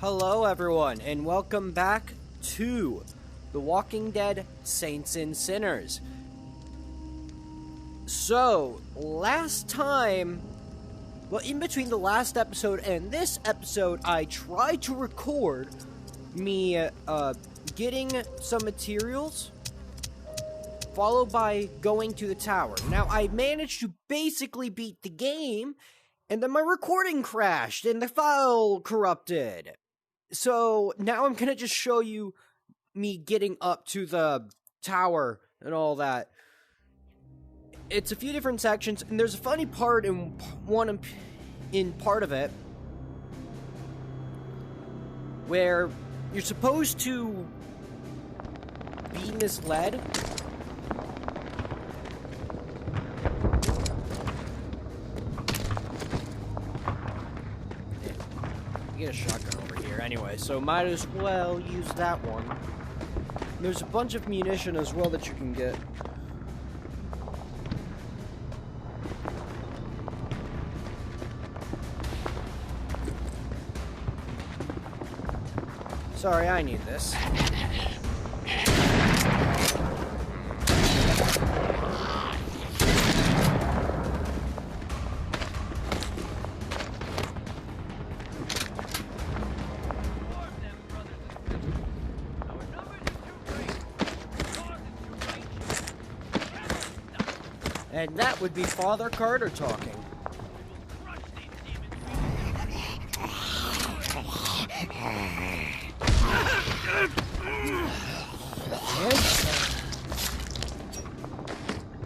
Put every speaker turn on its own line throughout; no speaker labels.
Hello everyone, and welcome back to The Walking Dead Saints and Sinners. So, last time, in between the last episode and this episode, I tried to record me getting some materials, followed by going to the tower. Now, I managed to basically beat the game, and then my recording crashed, and the file corrupted. So, now I'm gonna just show you me getting up to the tower and all that. It's a few different sections, and there's a funny part in part of it where you're supposed to be misled. You get a shotgun over here anyway, so might as well use that one. There's a bunch of munition as well that you can get. Sorry, I need this. And that would be Father Carter talking.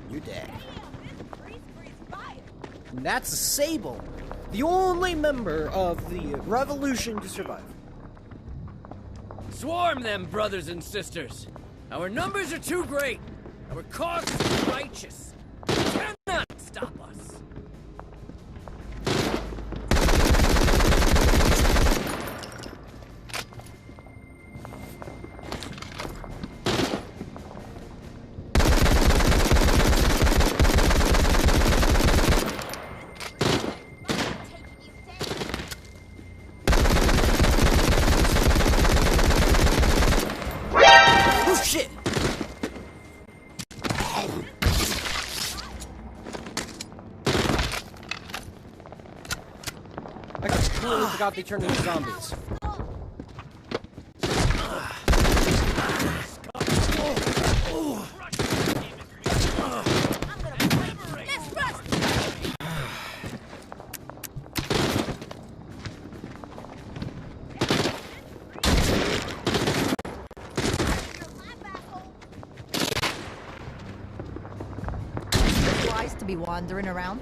You're dead. And that's Sable, the only member of the revolution to survive.
Swarm them, brothers and sisters. Our numbers are too great. Our cause is righteous. You cannot stop us.
Oh shit! I completely forgot they turned into zombies.
Wise to be wandering around.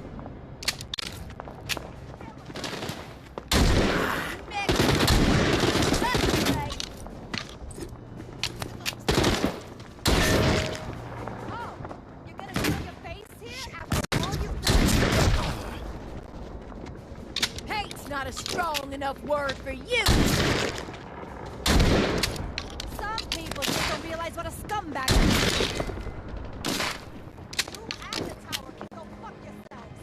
Hate's not a strong enough word for you. Some people just don't realize what a scumbag is. You at the tower can go fuck yourselves.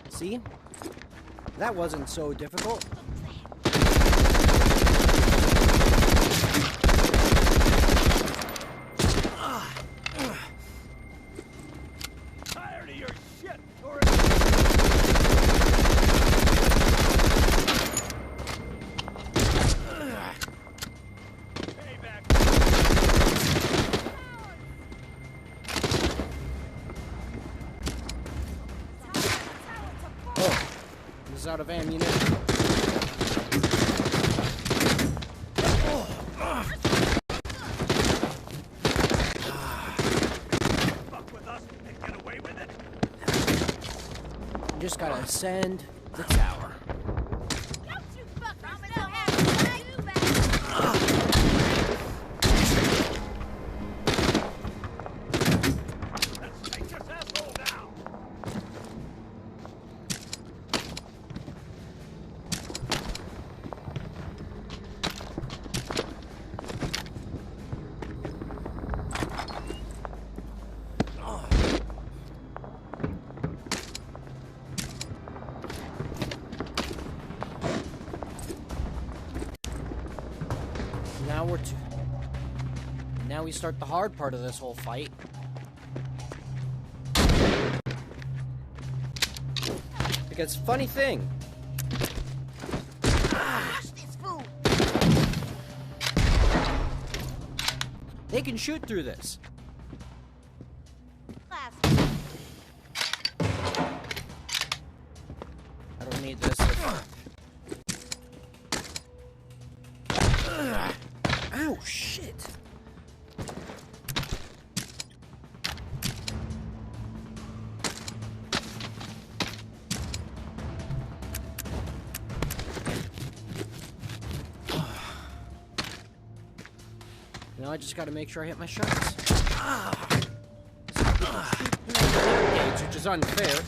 See? That wasn't so difficult.
Tired of your shit,
Oh, this is out of ammunition.
fuck with us and get away with it.
You just gotta ascend the tower.
Don't you fuck yourself up.
Let's take this asshole down.
Now we start the hard part of this whole fight. Because funny thing. They can shoot through this. I don't need this. Ow, shit. Now I just gotta make sure I hit my shots. Which is unfair.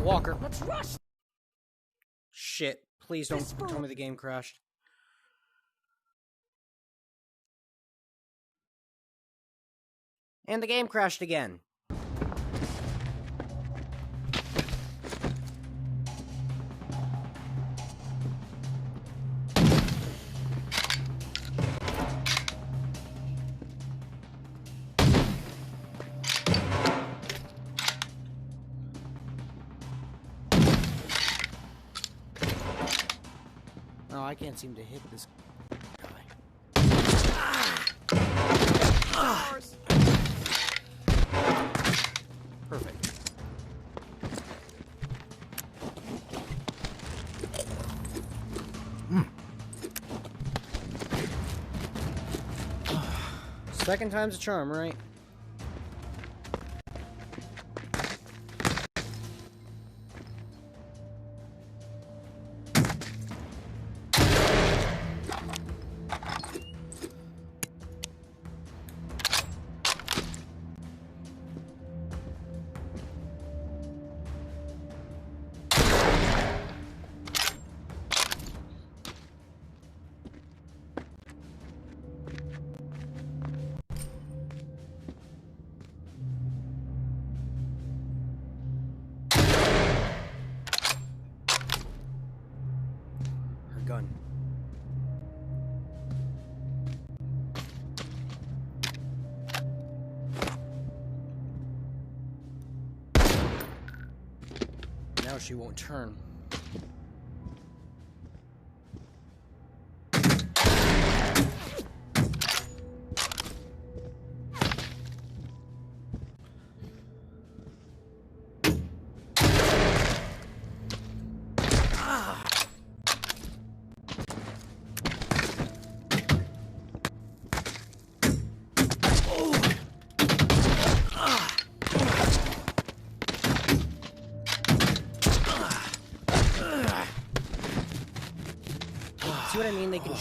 Walker.
Let's rush.
Shit. Please don't tell me the game crashed. And the game crashed again. Oh, I can't seem to hit this guy. Perfect. Second time's a charm, right? Gun. Now she won't turn.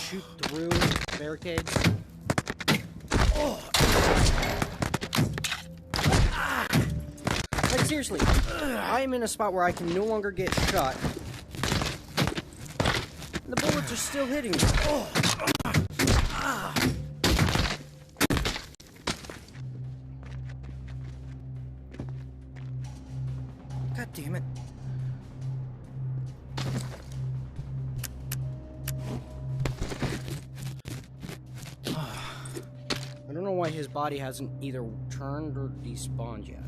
shoot through barricades. Like, seriously, I am in a spot where I can no longer get shot. And the bullets are still hitting me. God damn it. I don't know why his body hasn't either turned or despawned yet.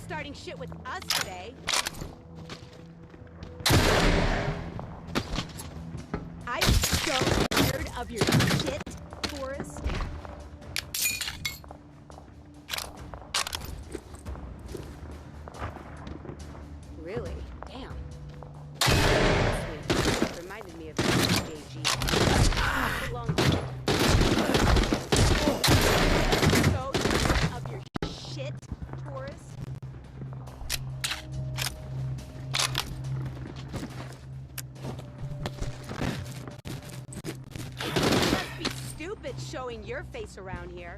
Starting shit with us today. I'm so tired of your shit, Forrest. Really? Damn. Reminded me of AG. Long time. So tired of your shit, Forrest. Showing your face around here.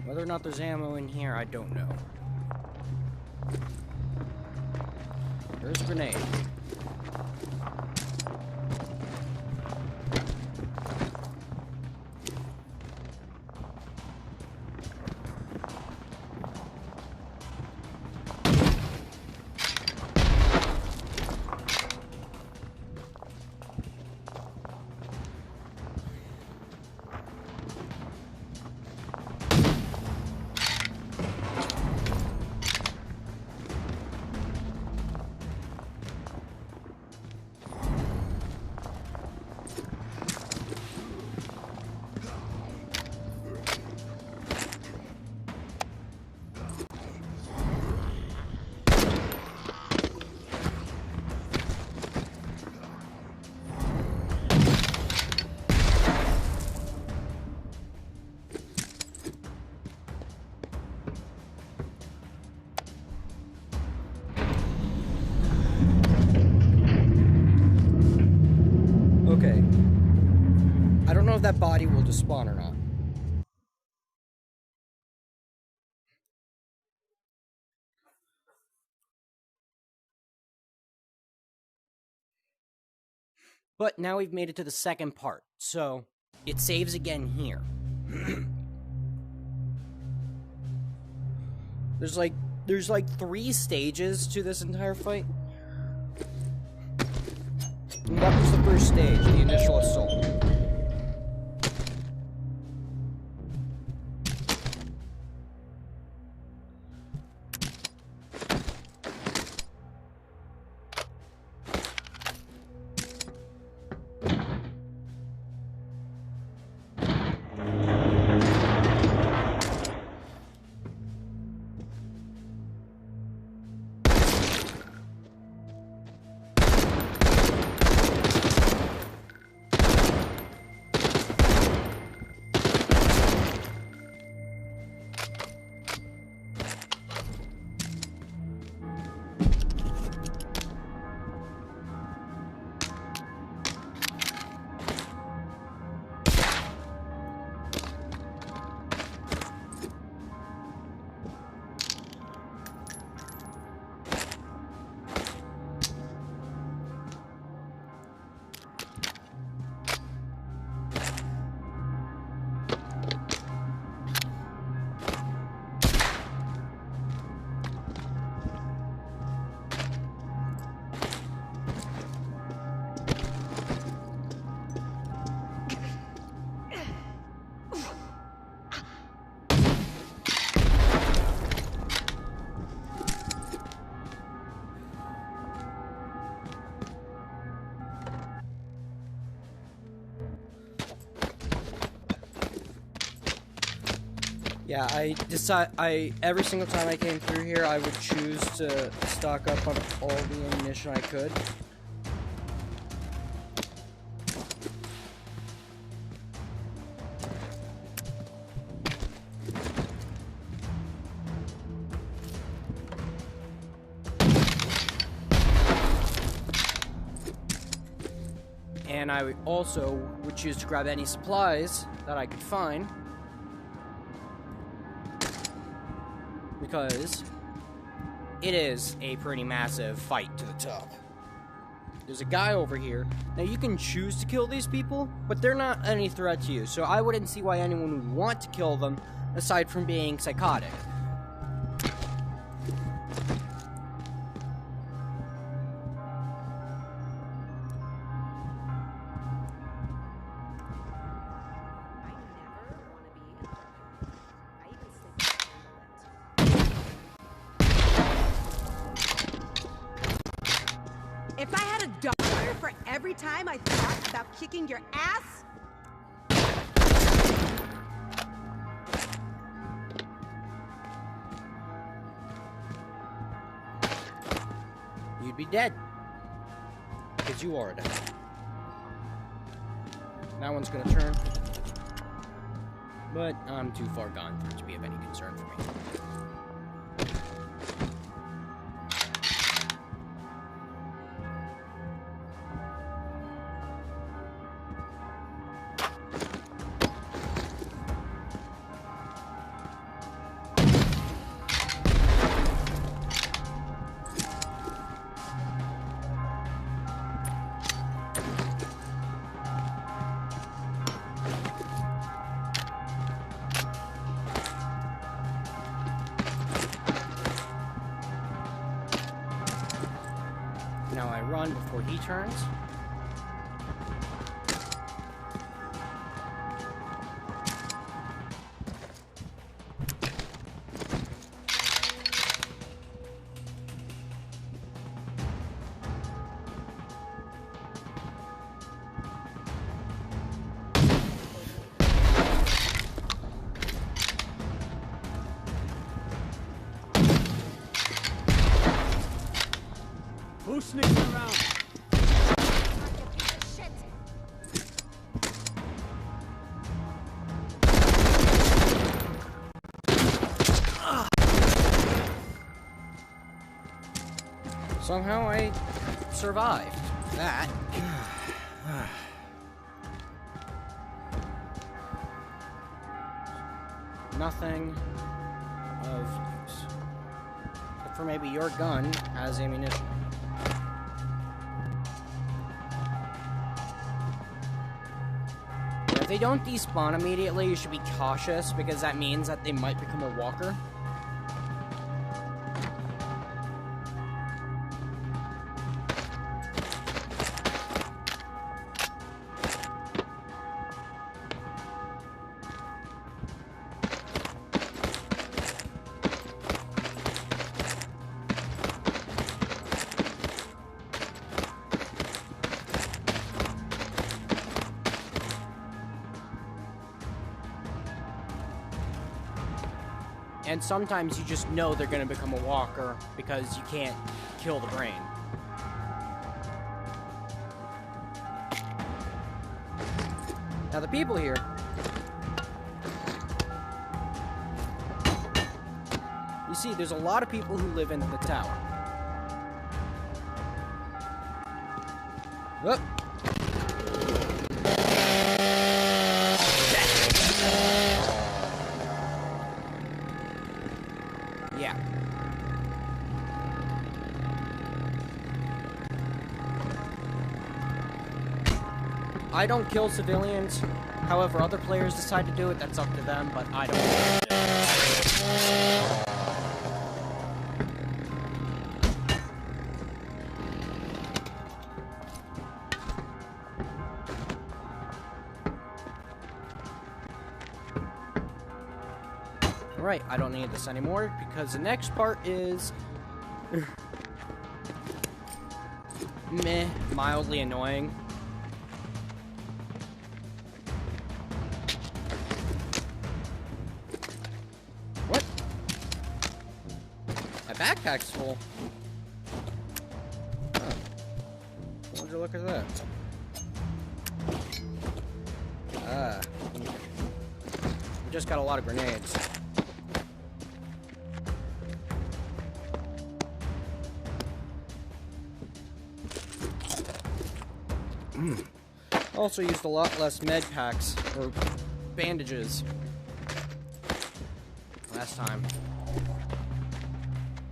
Whether or not there's ammo in here, I don't know. There's a grenade. Okay. I don't know if that body will despawn or not. But now we've made it to the second part, so it saves again here. There's like 3 stages to this entire fight. And that was the first stage, the initial assault. Yeah, every single time I came through here, I would choose to stock up on all the ammunition I could. And I also would choose to grab any supplies that I could find. Because it is a pretty massive fight to the top. There's a guy over here. Now you can choose to kill these people, but they're not any threat to you. So I wouldn't see why anyone would want to kill them, aside from being psychotic.
If I had $1 for every time I thought about kicking your ass,
you'd be dead. Because you are dead. That one's gonna turn. But I'm too far gone for it to be of any concern for me. Now I run before he turns.
Who sneaks around?
Somehow I survived that. Nothing of use. Except for maybe your gun has ammunition. If they don't despawn immediately, you should be cautious, because that means that they might become a walker. And sometimes you just know they're going to become a walker because you can't kill the brain. Now the people here... You see, there's a lot of people who live in the tower. Whoop. Yeah. I don't kill civilians. However, other players decide to do it, that's up to them, but I don't. Right, I don't need this anymore, because the next part is... meh, mildly annoying. backpack's full. Oh. Would you look at that? Ah. We just got a lot of grenades. Also used a lot less med packs or bandages last time.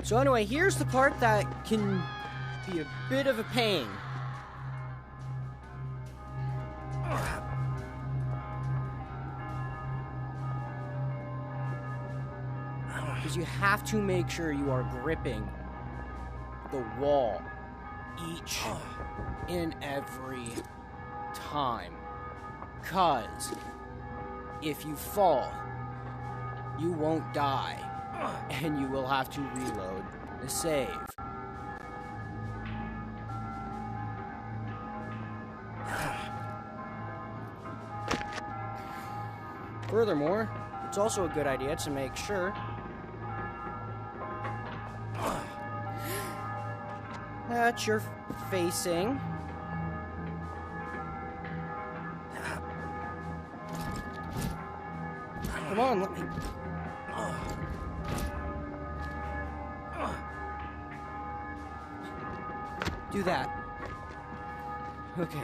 So anyway, here's the part that can be a bit of a pain. Because you have to make sure you are gripping the wall each and every time. 'Cause if you fall, you won't die, and you will have to reload the save. Furthermore, it's also a good idea to make sure that you're facing come on, let me do that. Okay.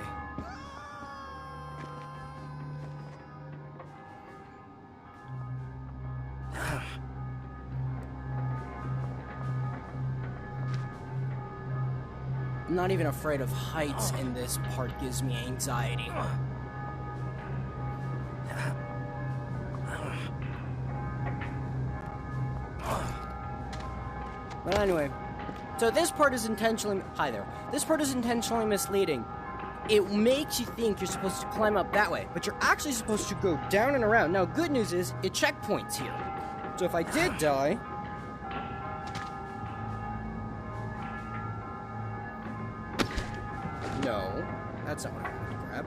I'm not even afraid of heights, and this part gives me anxiety. But anyway, so this part is intentionally... Hi there. This part is intentionally misleading. It makes you think you're supposed to climb up that way, but you're actually supposed to go down and around. Now, good news is, it checkpoints here. So if I did die... No, that's not what I wanted to grab.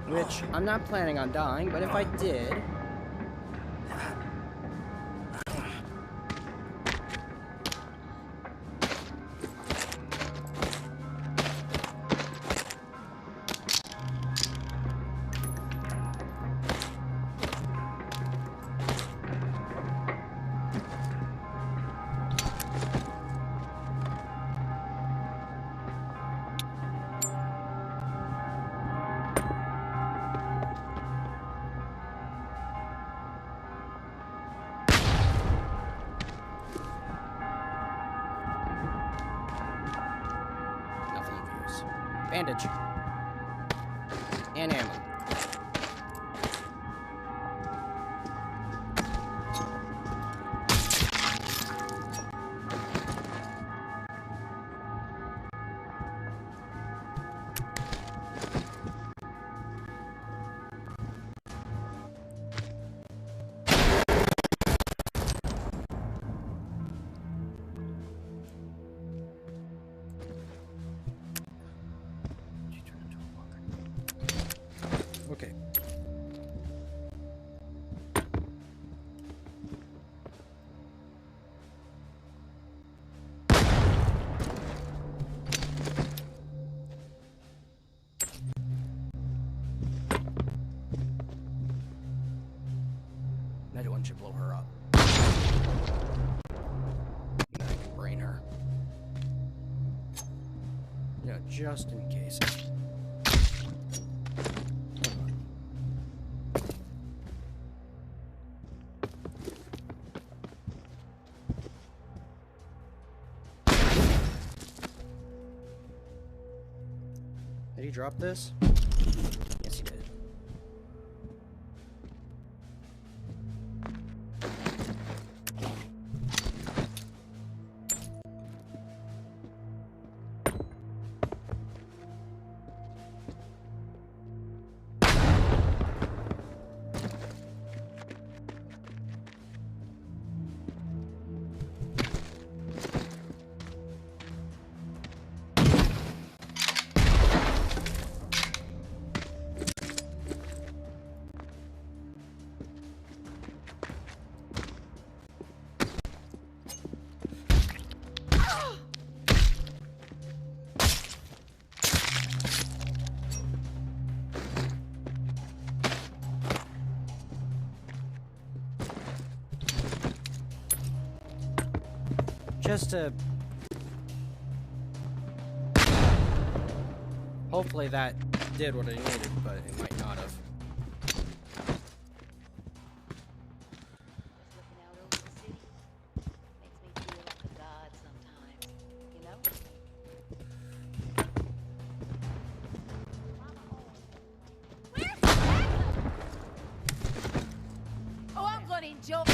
Which, I'm not planning on dying, but if I did... Bandage. And ammo. Okay. I don't want you to blow her up. Then I can brain her. Yeah, just in case. Did he drop this? Yes, he did. Just to... Hopefully that did what I needed, but it might not have.
Looking out over the city makes me feel like a god sometimes, you know? Where's the Oh, I'm gonna enjoy.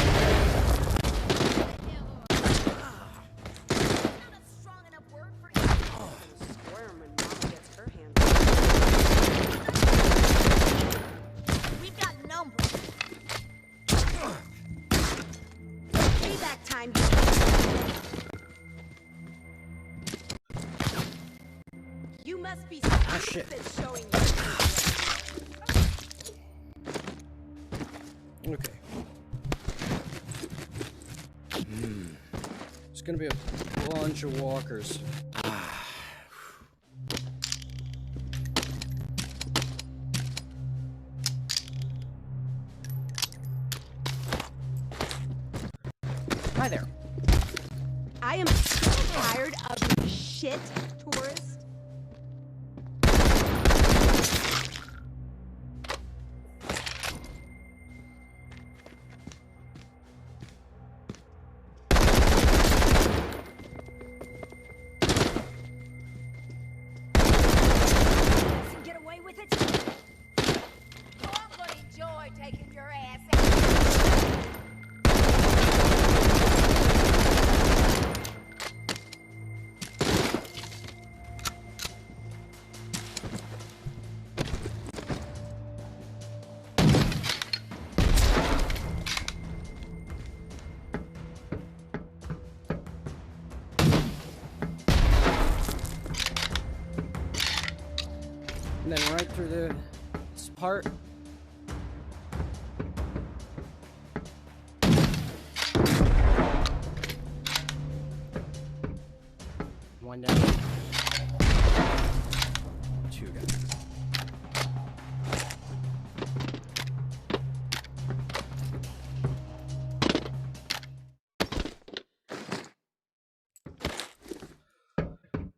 Not a strong enough word for
Squirm when Mama gets her hands on
We've got numbers.
payback time. You must be
shit.
showing you.
Okay. It's gonna be a bunch of walkers. Hi there.
I am so tired of your shit, tourist.
Get away with it. Oh, I'm gonna enjoy taking your ass out.
And then right through this part. One down. Two down.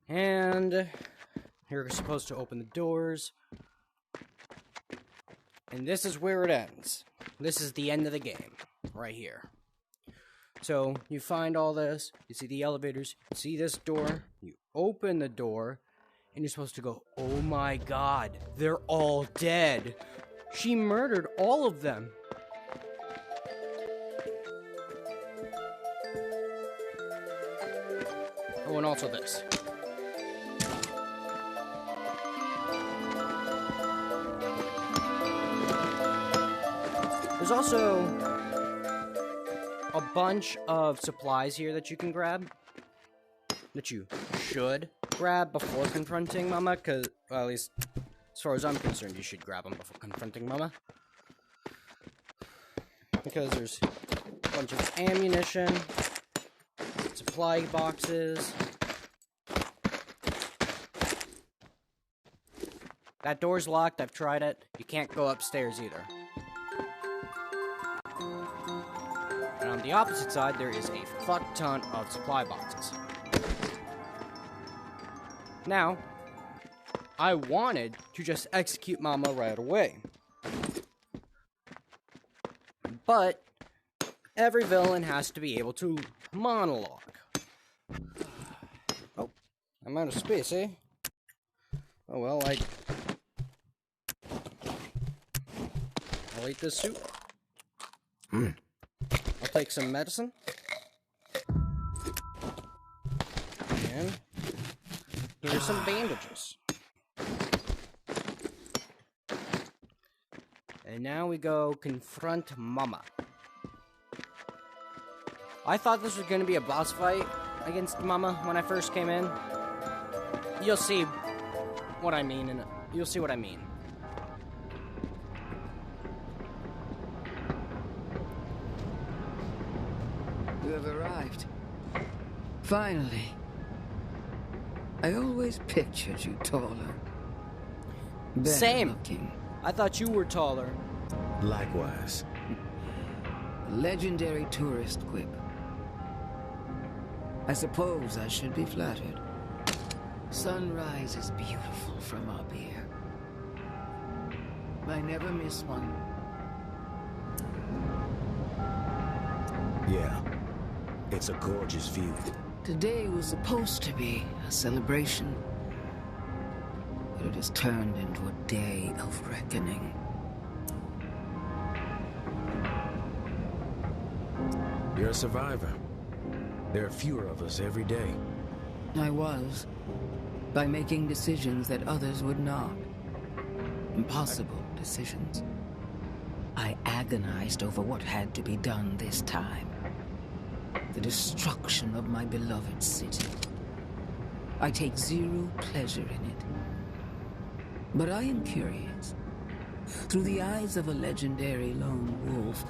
And you're supposed to open the doors. And this is where it ends. This is the end of the game. Right here. So, you find all this. You see the elevators. You see this door. You open the door. And you're supposed to go, oh my god. They're all dead. She murdered all of them. Oh, and also this. There's also a bunch of supplies here that you can grab. That you should grab before confronting Mama, because, well, at least as far as I'm concerned, you should grab them before confronting Mama. Because there's a bunch of ammunition, supply boxes. That door's locked, I've tried it. You can't go upstairs either. And on the opposite side, there is a fuck ton of supply boxes. Now, I wanted to just execute Mama right away. But every villain has to be able to monologue. Oh, I'm out of space, eh? Oh well, I'll eat this soup. I'll take some medicine. And here's some bandages. And now we go confront Mama. I thought this was going to be a boss fight against Mama when I first came in. You'll see what I mean, and you'll see what I mean.
You have arrived. Finally. I always pictured you taller. Better
Same.
looking.
I thought you were taller.
Likewise.
Legendary tourist quip. I suppose I should be flattered. Sunrise is beautiful from up here. I never miss one.
Yeah, it's a gorgeous view.
Today was supposed to be a celebration, but it has turned into a day of reckoning.
You're a survivor. There are fewer of us every day.
I was, by making decisions that others would not. Impossible decisions. I agonized over what had to be done this time. The destruction of my beloved city. I take zero pleasure in it. But I am curious. Through the eyes of a legendary lone wolf,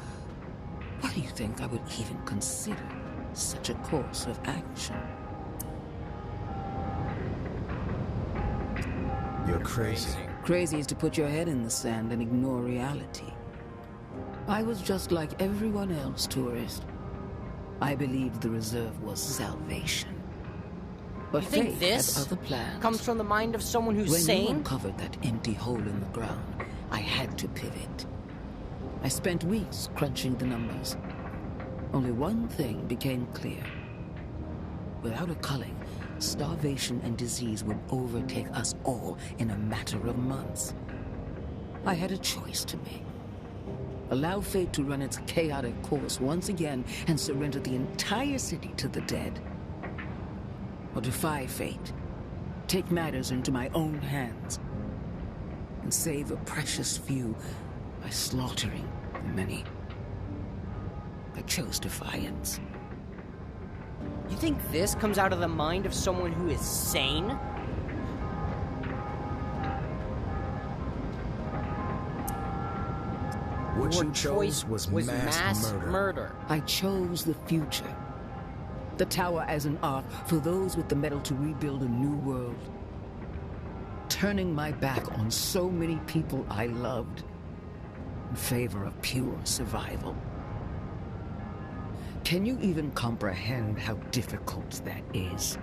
why do you think I would even consider such a course of action?
You're crazy.
Crazy is to put your head in the sand and ignore reality. I was just like everyone else, tourist. I believed the reserve was salvation. But
You think
fate
this
had other plans.
comes from the mind of someone who's
When you
sane?
uncovered that empty hole in the ground, I had to pivot. I spent weeks crunching the numbers. Only one thing became clear. Without a culling, starvation and disease would overtake us all in a matter of months. I had a choice to make. Allow fate to run its chaotic course once again and surrender the entire city to the dead. Or defy fate, take matters into my own hands, and save a precious few by slaughtering the many. I chose defiance.
You think this comes out of the mind of someone who is sane?
What
Your
you chose was mass murder.
I chose the future. The tower as an ark for those with the metal to rebuild a new world. Turning my back on so many people I loved in favor of pure survival. Can you even comprehend how difficult that is?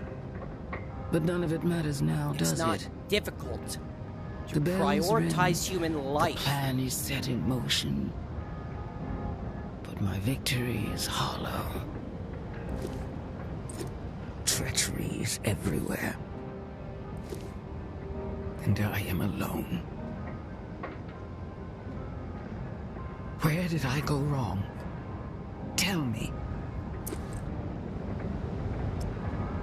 But none of it matters now,
It's
does
not
it?
difficult to
The bell's
prioritize
ring.
human
The
life.
plan is set in motion. But my victory is hollow. Treachery is everywhere. And I am alone. Where did I go wrong? Tell me.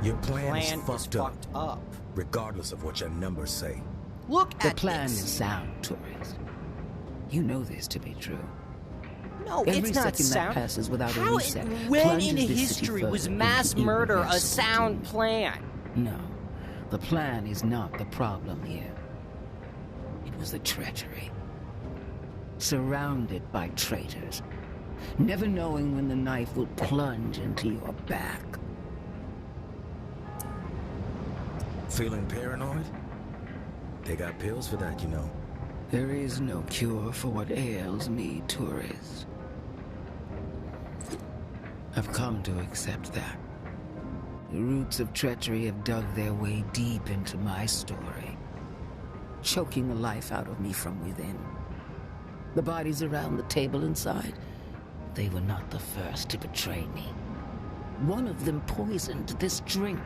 Your plan is
Plan is
fucked up,
fucked up.
regardless of what your numbers say.
Look
The
at
plan
this.
is sound, tourist. You know this to be true.
No,
Every
it's not
second that
sound.
passes without a
How
reset
when
plunges
in
this city
history was
further
mass
into
murder a
irreversible
sound
doom.
plan?
No, the plan is not the problem here. It was the treachery. Surrounded by traitors, never knowing when the knife will plunge into your back.
Feeling paranoid? They got pills for that, you know.
There is no cure for what ails me, tourist. I've come to accept that. The roots of treachery have dug their way deep into my story, choking the life out of me from within. The bodies around the table inside, they were not the first to betray me. One of them poisoned this drink.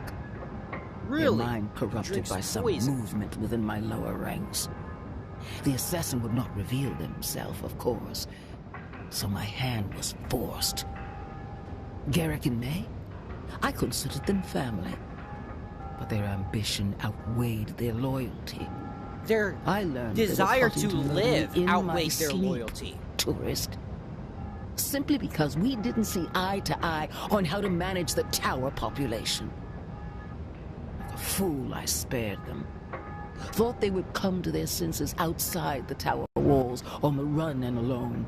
Really?
Their mind corrupted
Drinks
by some
poison.
movement within my lower ranks. The assassin would not reveal himself, of course, so my hand was forced. Garrick and May, I considered them family, but their ambition outweighed their loyalty.
Their
I learned they were
desire
plotting
to
murder
live
me in my
outweighs their
sleep,
loyalty.
Tourist. Simply because we didn't see eye to eye on how to manage the tower population. Like a fool, I spared them. Thought they would come to their senses outside the tower walls, on the run and alone.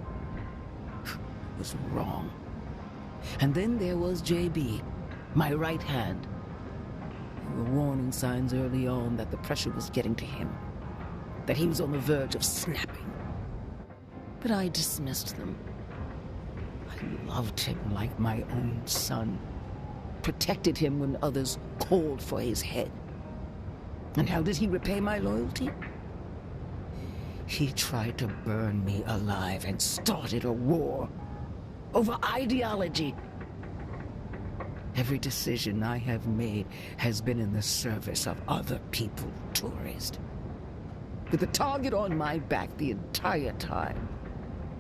Was wrong. And then there was JB, my right hand. There were warning signs early on that the pressure was getting to him, that he was on the verge of snapping. But I dismissed them. I loved him like my own son. protected him when others called for his head. And how did he repay my loyalty? He tried to burn me alive and started a war over ideology. Every decision I have made has been in the service of other people, tourist. With the target on my back the entire time.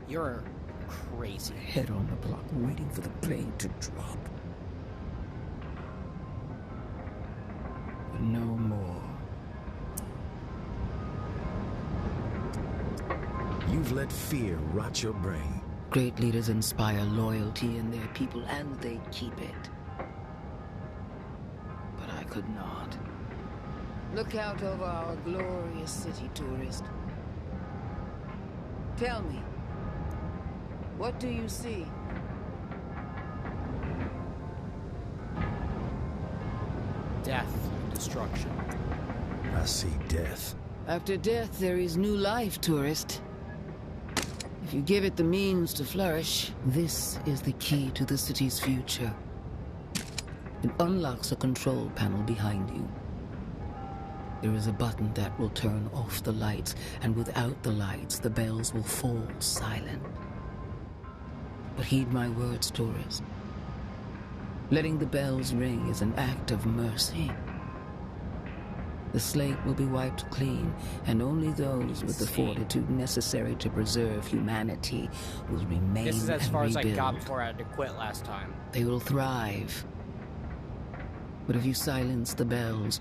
You're crazy.
Head on the block, waiting for the plane to drop. But no more.
You've let fear rot your brain.
Great leaders inspire loyalty in their people, and they keep it. But I could not. Look out over our glorious city, tourist. Tell me, what do you see?
Death and destruction.
I see death.
After death, there is new life, tourist. If you give it the means to flourish, this is the key to the city's future. It unlocks a control panel behind you. There is a button that will turn off the lights, and without the lights, the bells will fall silent. But heed my words, tourist. Letting the bells ring is an act of mercy. The slate will be wiped clean, and only those with the fortitude necessary to preserve humanity will remain
This is as far as I
rebuild.
got before I had to quit last time.
They will thrive. But if you silence the bells,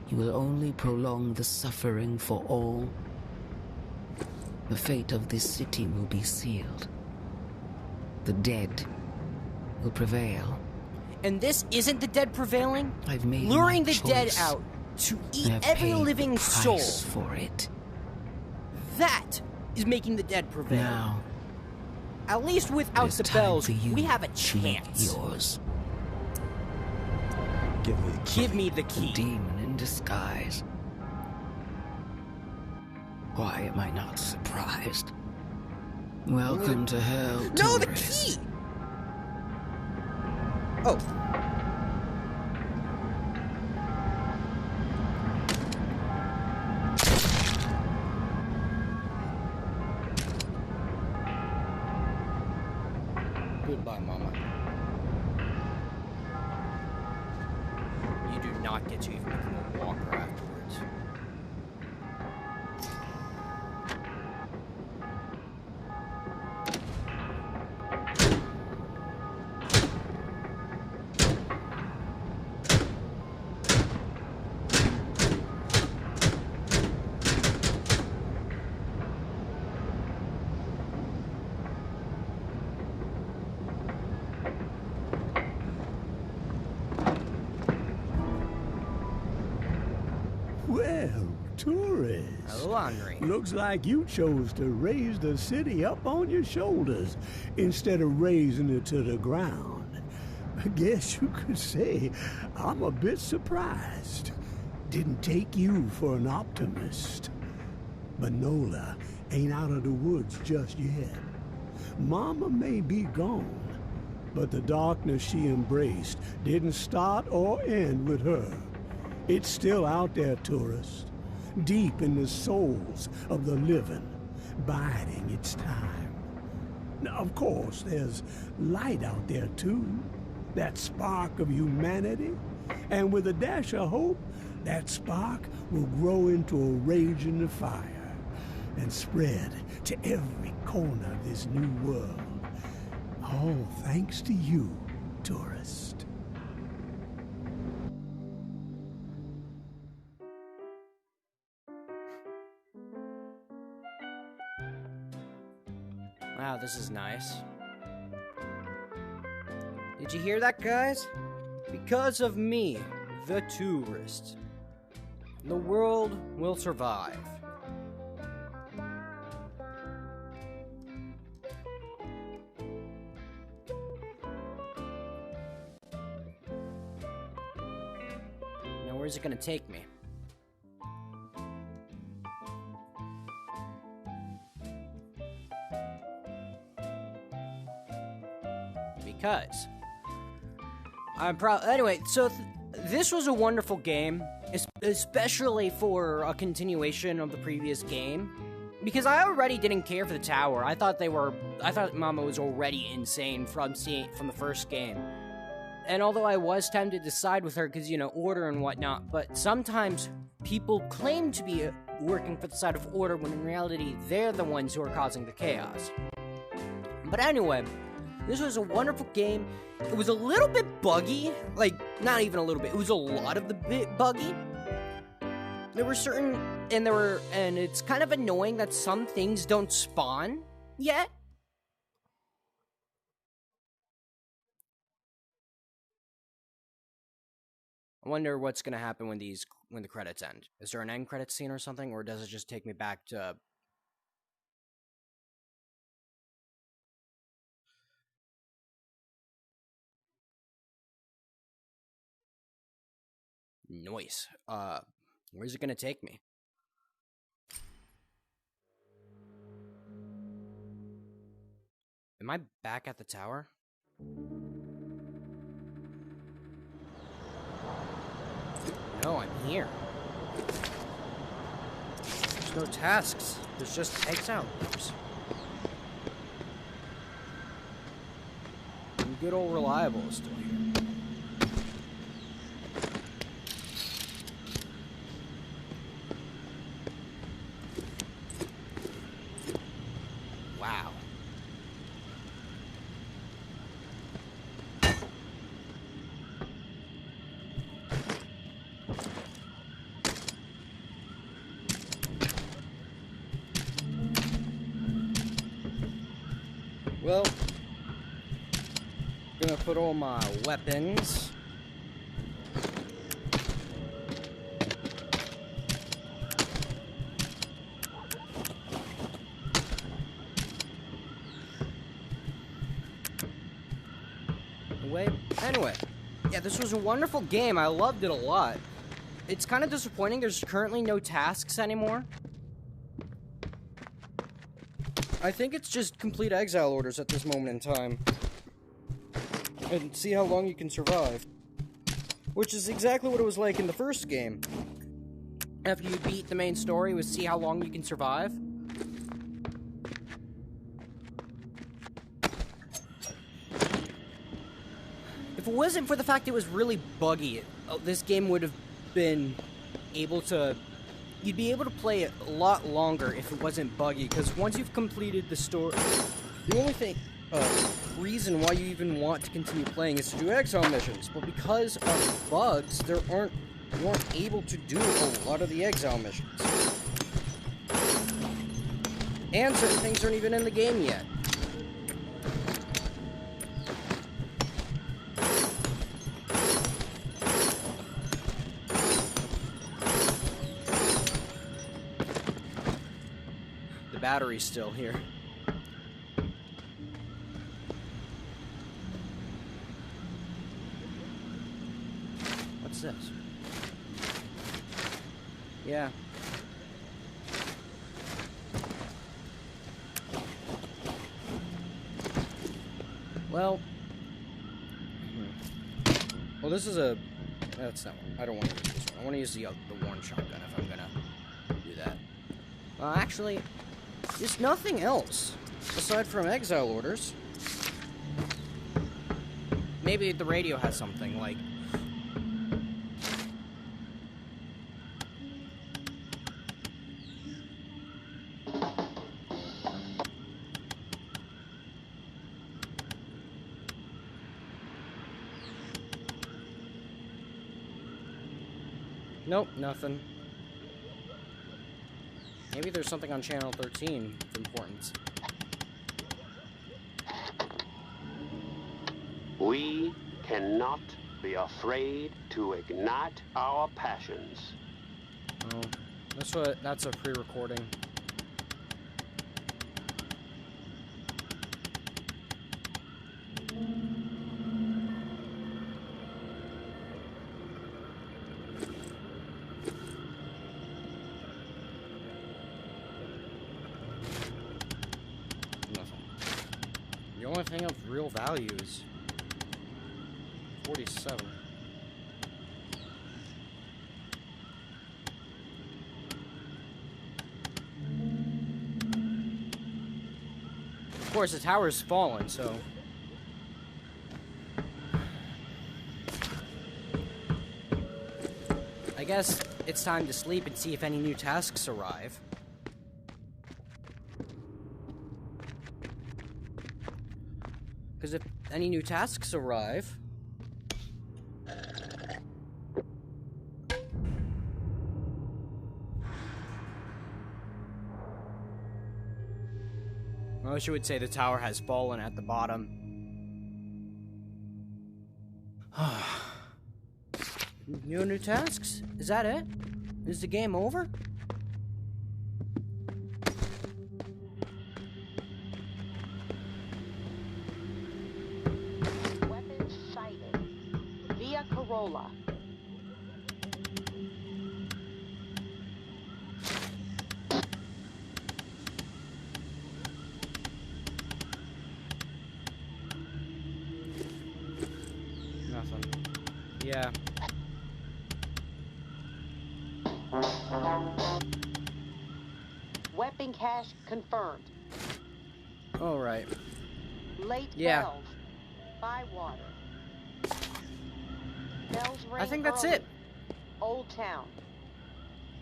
you will only prolong the suffering for all. The fate of this city will be sealed. The dead will prevail.
And this isn't the dead prevailing?
I've made
Luring
my
the dead
choice,
out to eat
and I've
every
paid
living
the
soul.
price for it.
That is making the dead prevail.
Now,
At least without
it's
the
time
bells,
for you
we have a
to make
chance.
yours.
Give me the key.
Give me the
The
key.
demon in disguise. Why am I not surprised? Welcome to hell,
No, the
tourist.
key! Oh. Goodbye, Mama. You do not get to even become a walker afterwards.
Well, tourists.
Hello, Andre.
Looks like you chose to raise the city up on your shoulders instead of raising it to the ground. I guess you could say I'm a bit surprised. Didn't take you for an optimist. But Nola ain't out of the woods just yet. Mama may be gone, but the darkness she embraced didn't start or end with her. It's still out there, tourist, deep in the souls of the living, biding its time. Now, of course, there's light out there, too. That spark of humanity. And with a dash of hope, that spark will grow into a raging fire and spread to every corner of this new world. All thanks to you, tourist.
Wow, this is nice. Did you hear that, guys? Because of me, the tourist, the world will survive. Now, where's it gonna take me? Because I'm proud. Anyway, so this was a wonderful game, especially for a continuation of the previous game. Because I already didn't care for the tower. I thought Mama was already insane from the first game. And although I was tempted to side with her because, you know, order and whatnot, but sometimes people claim to be working for the side of order when in reality they're the ones who are causing the chaos. But anyway, this was a wonderful game. It was a little bit buggy, like, not even a little bit, it was a lot of the bit buggy. There were certain, and it's kind of annoying that some things don't spawn yet. I wonder what's gonna happen when the credits end. Is there an end credit scene or something, or does it just take me back to... Noise. Where's it gonna take me? Am I back at the tower? No, I'm here. There's no tasks. There's just exile orders. And good old Reliable is still here. Wow. Well, gonna put all my weapons. Away. Anyway, yeah, this was a wonderful game. I loved it a lot. It's kind of disappointing there's currently no tasks anymore. I think it's just complete exile orders at this moment in time. And see how long you can survive. Which is exactly what it was like in the first game. After you beat the main story, was see how long you can survive. If it wasn't for the fact it was really buggy, this game would have been able to... You'd be able to play it a lot longer if it wasn't buggy, because once you've completed the story, the only reason why you even want to continue playing is to do exile missions. But because of bugs, you aren't able to do a lot of the exile missions. And certain things aren't even in the game yet. Battery's still here. What's this? Yeah. Well. Well, this is a... That's not one. I don't want to use this one. I want to use the one shotgun if I'm gonna do that. Actually... There's nothing else, aside from exile orders. Maybe the radio has something, like... Nope, nothing. Maybe there's something on channel 13 of importance.
We cannot be afraid to ignite our passions.
Oh, that's a pre-recording. The only thing of real value is 47. Of course, the tower's fallen, so... I guess it's time to sleep and see if any new tasks arrive. Because if any new tasks arrive... I wish it would say the tower has fallen at the bottom. New tasks? Is that it? Is the game over?
Weapons sighted. Via Corolla.
Nothing. Yeah.
Weapon cache confirmed.
Alright.
Late
Yeah.
bells. Bywater. Bells ring
I think that's
early.
it.
Old Town.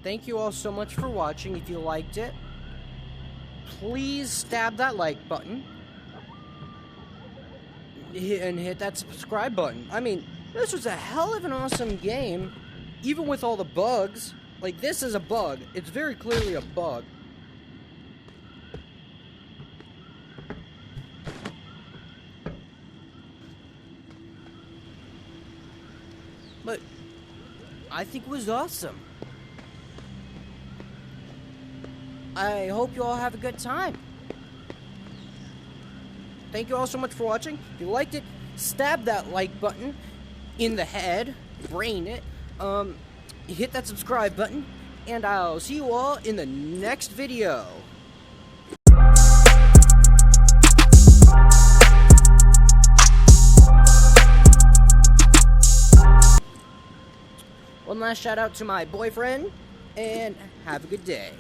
Thank you all so much for watching. If you liked it, please stab that like button. And hit that subscribe button. I mean, this was a hell of an awesome game. Even with all the bugs. Like, this is a bug. It's very clearly a bug. But I think it was awesome. I hope you all have a good time. Thank you all so much for watching. If you liked it, stab that like button in the head, brain it, hit that subscribe button, and I'll see you all in the next video. One last shout out to my boyfriend, and have a good day.